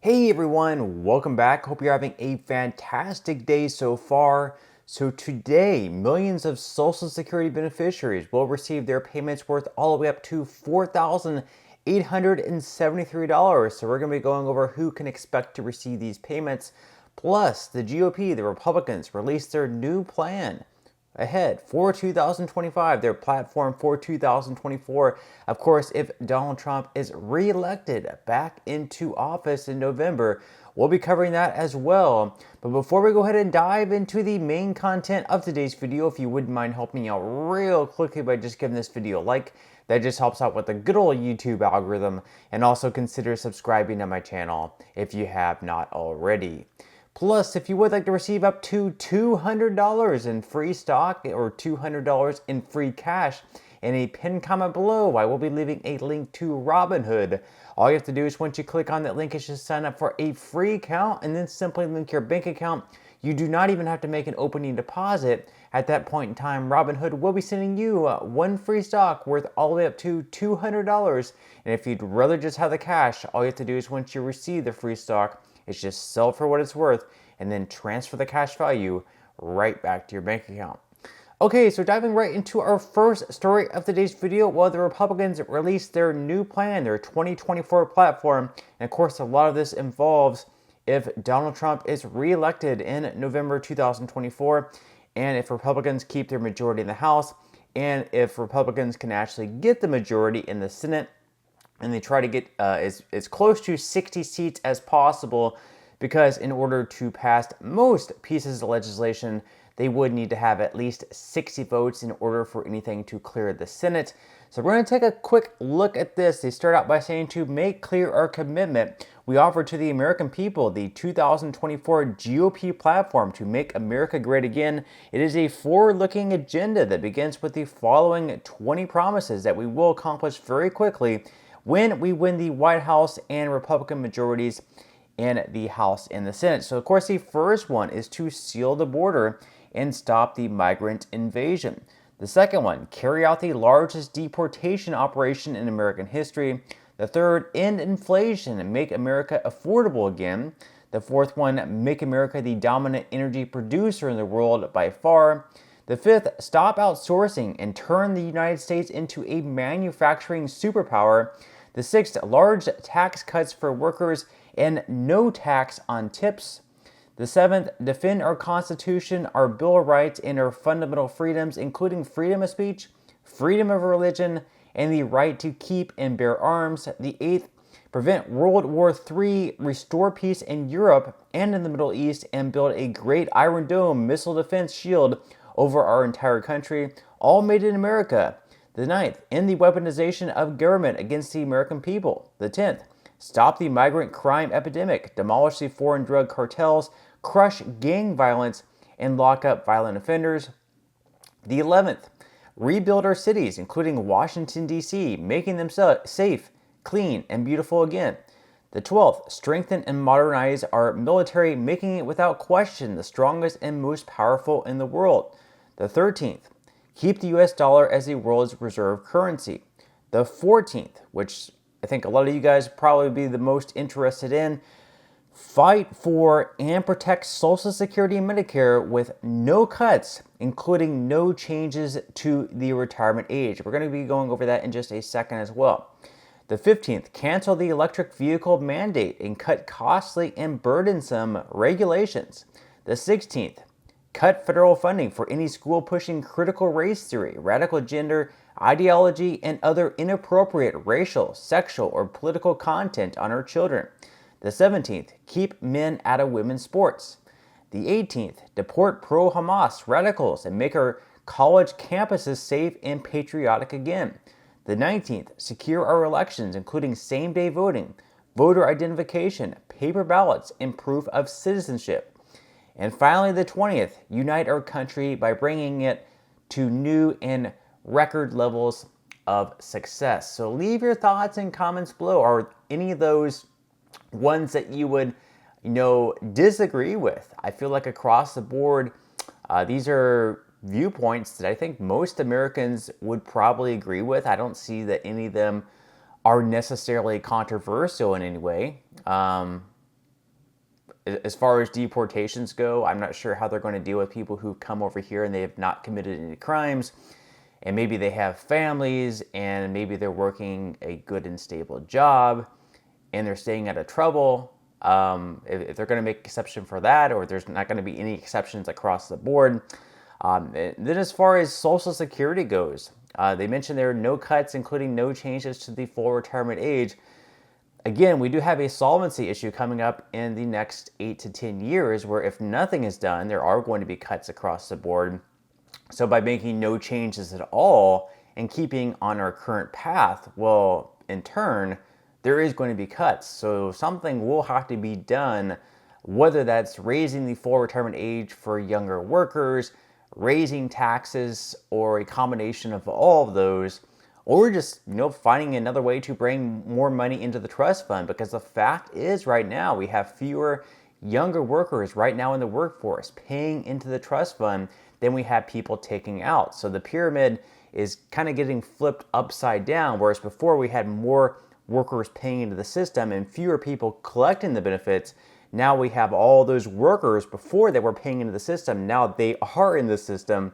Hey everyone, welcome back. Hope you're having a fantastic day so far. So today, millions of Social Security beneficiaries will receive their payments worth all the way up to $4,873. So we're going to be going over who can expect to receive these payments. Plus, the GOP, the Republicans, released their new plan ahead for 2025, their platform for 2024. Of course, if Donald Trump is reelected back into office in November, we'll be covering that as well. But before we go ahead and dive into the main content of today's video, if you wouldn't mind helping me out real quickly by just giving this video a like, that just helps out with the good old YouTube algorithm, and also consider subscribing to my channel if you have not already. Plus, if you would like to receive up to $200 in free stock or $200 in free cash, in a pinned comment below, I will be leaving a link to Robinhood. All you have to do is once you click on that link, is just sign up for a free account and then simply link your bank account. You do not even have to make an opening deposit. At that point in time, Robinhood will be sending you one free stock worth all the way up to $200. And if you'd rather just have the cash, all you have to do is once you receive the free stock, it's just sell for what it's worth and then transfer the cash value right back to your bank account. Okay, so diving right into our first story of today's video, well, the Republicans released their new plan, their 2024 platform. And of course, a lot of this involves if Donald Trump is reelected in November 2024, and if Republicans keep their majority in the House, and if Republicans can actually get the majority in the Senate, and they try to get as close to 60 seats as possible, because in order to pass most pieces of legislation, they would need to have at least 60 votes in order for anything to clear the Senate. So we're going to take a quick look at this. They start out by saying, to make clear our commitment, we offer to the American people the 2024 GOP platform to make America great again. It is a forward-looking agenda that begins with the following 20 promises that we will accomplish very quickly when we win the White House and Republican majorities in the House and the Senate. So, of course, the first one is to seal the border and stop the migrant invasion. The second one, carry out the largest deportation operation in American history. The third, end inflation and make America affordable again. The fourth one, make America the dominant energy producer in the world by far. The fifth, stop outsourcing and turn the United States into a manufacturing superpower. The sixth, large tax cuts for workers and no tax on tips. The seventh, defend our Constitution, our Bill of Rights, and our fundamental freedoms, including freedom of speech, freedom of religion, and the right to keep and bear arms. The eighth, prevent World War III, restore peace in Europe and in the Middle East, and build a great Iron Dome missile defense shield over our entire country, all made in America. The ninth, end the weaponization of government against the American people. The 10th, stop the migrant crime epidemic, demolish the foreign drug cartels, crush gang violence, and lock up violent offenders. The 11th, rebuild our cities, including Washington, D.C., making them safe, clean, and beautiful again. The 12th, strengthen and modernize our military, making it without question the strongest and most powerful in the world. The 13th, keep the U.S. dollar as the world's reserve currency. The 14th, which I think a lot of you guys probably be the most interested in, fight for and protect Social Security and Medicare with no cuts, including no changes to the retirement age. We're going to be going over that in just a second as well. The 15th, cancel the electric vehicle mandate and cut costly and burdensome regulations. The 16th, cut federal funding for any school pushing critical race theory, radical gender ideology, and other inappropriate racial, sexual, or political content on our children. The 17th, keep men out of women's sports. The 18th, deport pro-Hamas radicals and make our college campuses safe and patriotic again. The 19th, secure our elections, including same-day voting, voter identification, paper ballots, and proof of citizenship. And finally, the 20th, unite our country by bringing it to new and record levels of success. So leave your thoughts and comments below. Are any of those ones that you would, disagree with? I feel like across the board, these are viewpoints that I think most Americans would probably agree with. I don't see that any of them are necessarily controversial in any way. as far as deportations go, I'm not sure how they're going to deal with people who come over here and they have not committed any crimes, and maybe they have families, and maybe they're working a good and stable job, and they're staying out of trouble. If they're going to make exception for that, or there's not going to be any exceptions across the board. Then as far as Social Security goes, they mentioned there are no cuts, including no changes to the full retirement age. Again, we do have a solvency issue coming up in the next 8 to 10 years where if nothing is done, there are going to be cuts across the board. So by making no changes at all and keeping on our current path, well, in turn, there is going to be cuts. So something will have to be done, whether that's raising the full retirement age for younger workers, raising taxes, or a combination of all of those, or just, finding another way to bring more money into the trust fund. Because the fact is right now we have fewer younger workers right now in the workforce paying into the trust fund than we have people taking out. So the pyramid is kind of getting flipped upside down, whereas before we had more workers paying into the system and fewer people collecting the benefits. Now we have all those workers before that were paying into the system. Now they are in the system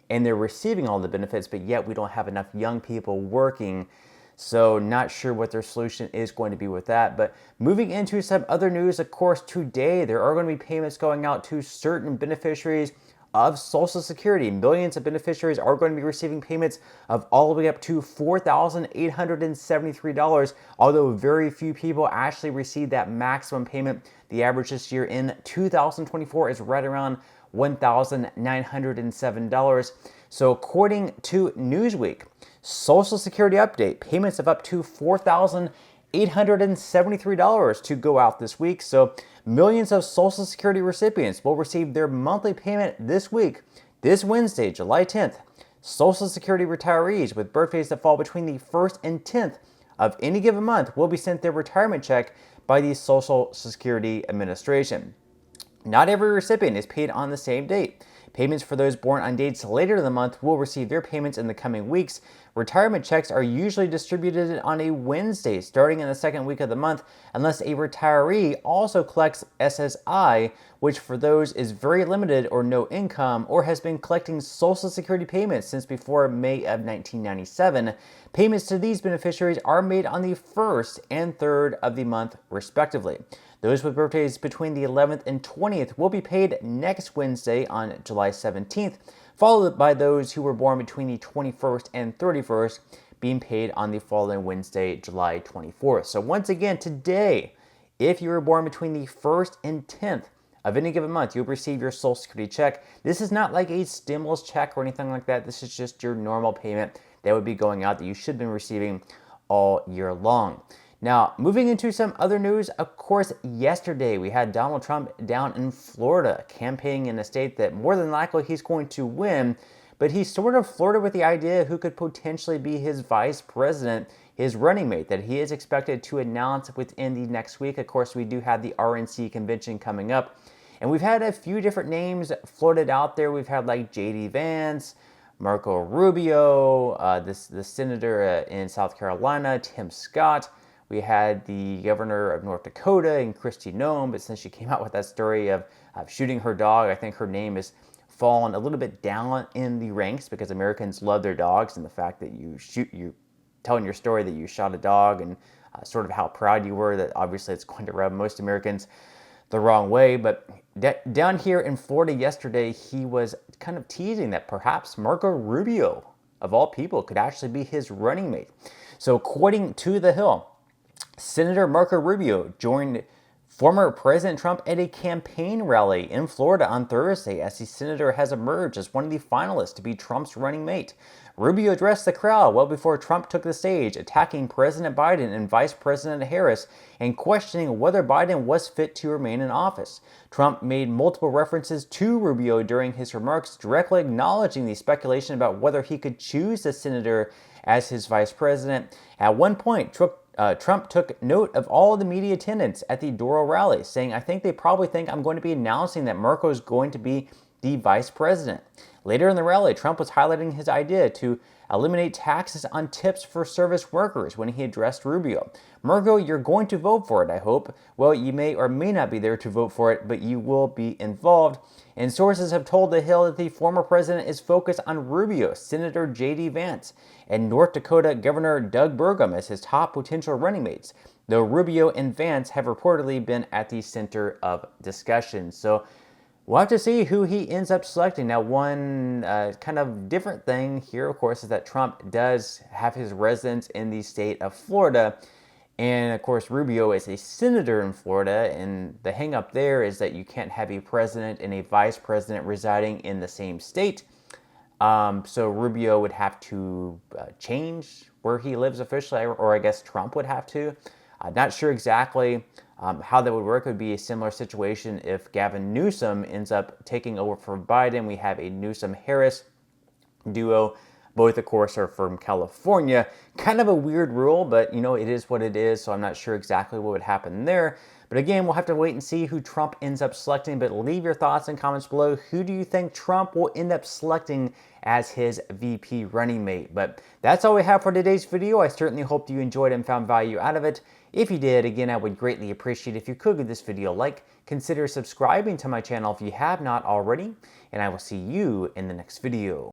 and they're receiving all the benefits, but yet we don't have enough young people working. So not sure what their solution is going to be with that. But moving into some other news, of course, today there are going to be payments going out to certain beneficiaries of Social Security. Millions of beneficiaries are going to be receiving payments of all the way up to $4,873, although very few people actually receive that maximum payment. The average this year in 2024 is right around $1,907. So according to Newsweek, Social Security update, payments of up to $4,873 to go out this week. So millions of Social Security recipients will receive their monthly payment this week, this Wednesday, July 10th. Social Security retirees with birthdays that fall between the 1st and 10th of any given month will be sent their retirement check by the Social Security Administration. Not every recipient is paid on the same date. Payments for those born on dates later in the month will receive their payments in the coming weeks. Retirement checks are usually distributed on a Wednesday starting in the second week of the month, unless a retiree also collects SSI, which for those is very limited or no income, or has been collecting Social Security payments since before May of 1997. Payments to these beneficiaries are made on the 1st and 3rd of the month, respectively. Those with birthdays between the 11th and 20th will be paid next Wednesday on July 17th, followed by those who were born between the 21st and 31st being paid on the following Wednesday, July 24th. So once again, today, if you were born between the 1st and 10th of any given month, you'll receive your Social Security check. This is not like a stimulus check or anything like that. This is just your normal payment that would be going out that you should have been receiving all year long. Now, moving into some other news, of course, yesterday we had Donald Trump down in Florida campaigning in a state that more than likely he's going to win, but he sort of flirted with the idea who could potentially be his vice president, his running mate, that he is expected to announce within the next week. Of course, we do have the RNC convention coming up, and we've had a few different names floated out there. We've had like J.D. Vance, Marco Rubio, the senator in South Carolina, Tim Scott. We had the governor of North Dakota and Kristi Noem, but since she came out with that story of shooting her dog, I think her name has fallen a little bit down in the ranks because Americans love their dogs, and the fact that you telling your story that you shot a dog and sort of how proud you were, that obviously it's going to rub most Americans the wrong way. But down here in Florida yesterday, he was kind of teasing that perhaps Marco Rubio, of all people, could actually be his running mate. So according to The Hill, Senator Marco Rubio joined former President Trump at a campaign rally in Florida on Thursday as the senator has emerged as one of the finalists to be Trump's running mate. Rubio addressed the crowd well before Trump took the stage, attacking President Biden and Vice President Harris and questioning whether Biden was fit to remain in office. Trump made multiple references to Rubio during his remarks, directly acknowledging the speculation about whether he could choose the senator as his vice president. At one point, Trump took note of all the media attendance at the Doral rally, saying, "I think they probably think I'm going to be announcing that Marco is going to be the vice president. Later in the rally, Trump was highlighting his idea to eliminate taxes on tips for service workers when he addressed Rubio. Marco, you're going to vote for it, I hope. Well, you may or may not be there to vote for it, but you will be involved. And sources have told The Hill that the former president is focused on Rubio, Senator J.D. Vance, and North Dakota Governor Doug Burgum as his top potential running mates, though Rubio and Vance have reportedly been at the center of discussion. So we'll have to see who he ends up selecting. Now, one kind of different thing here, of course, is that Trump does have his residence in the state of Florida. And, of course, Rubio is a senator in Florida. And the hang-up there is that you can't have a president and a vice president residing in the same state. So Rubio would have to change where he lives officially, or I guess Trump would have to. Not sure exactly how that would work. It would be a similar situation if Gavin Newsom ends up taking over for Biden. We have a Newsom-Harris duo. Both, of course, are from California. Kind of a weird rule, but, it is what it is, so I'm not sure exactly what would happen there. But again, we'll have to wait and see who Trump ends up selecting, but leave your thoughts and comments below. Who do you think Trump will end up selecting as his VP running mate? But that's all we have for today's video. I certainly hope you enjoyed and found value out of it. If you did, again, I would greatly appreciate if you could give this video a like. Consider subscribing to my channel if you have not already, and I will see you in the next video.